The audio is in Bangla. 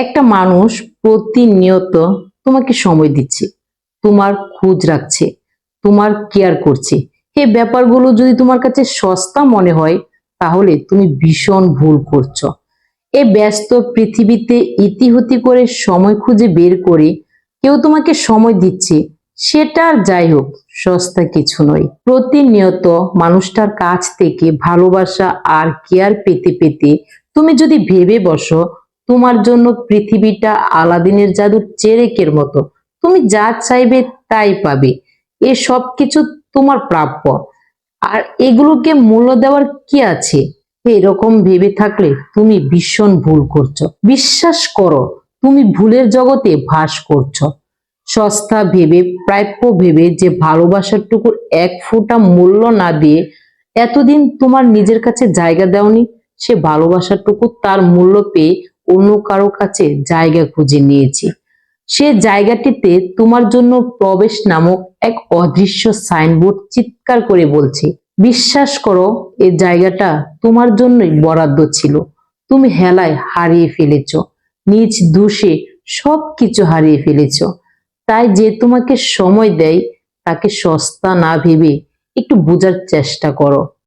একটা মানুষ প্রতিনিয়ত তোমাকে সময় দিচ্ছে, তোমার খোঁজ রাখছে, তোমার কেয়ার করছে। এই ব্যাপারগুলো যদি তোমার কাছে সস্তা মনে হয়, তাহলে তুমি ভীষণ ভুল করছো। এই ব্যস্ত পৃথিবীতে ইতিহতি করে সময় খুঁজে বের করে কেউ তোমাকে সময় দিচ্ছে, সেটা আর যাই হোক, সস্তা কিছু নয়। প্রতিনিয়ত মানুষটার কাছ থেকে ভালোবাসা আর কেয়ার পেতে পেতে তুমি যদি ভেবে বসো তোমার জন্য পৃথিবীটা আলাদিনের জাদুর চেরেকের মতো, তুমি যা চাইবে তাই পাবে, এ সব কিছু তোমার প্রাপ্য, আর এগুলোকে মূল্য দেওয়ার কি আছে, এরকম ভেবে থাকলে তুমি ভীষণ ভুল করছো। বিশ্বাস করো, তুমি ভুলের জগতে বাস করছো। সস্তা ভেবে, প্রাপ্য ভেবে যে ভালোবাসার টুকুর এক ফোঁটা মূল্য না দিয়ে এতদিন তোমার নিজের কাছে জায়গা দাওনি, সে ভালোবাসাটুকু তার মূল্য পেয়ে অন্য কারো কাছে জায়গা খুঁজে নিয়েছি। সে জায়গাটিতে তোমার জন্য প্রবেশ নামক এক অদৃশ্য সাইনবোর্ড চিৎকার করে বলছে, বিশ্বাস করো, এই জায়গাটা তোমার জন্যই বরাদ্দ ছিল। তুমি হেলায় হারিয়ে ফেলেছ, নিজ দোষে সবকিছু হারিয়ে ফেলেছ। তাই যে তোমাকে সময় দেয় তাকে সস্তা না ভেবে একটু বোঝার চেষ্টা করো।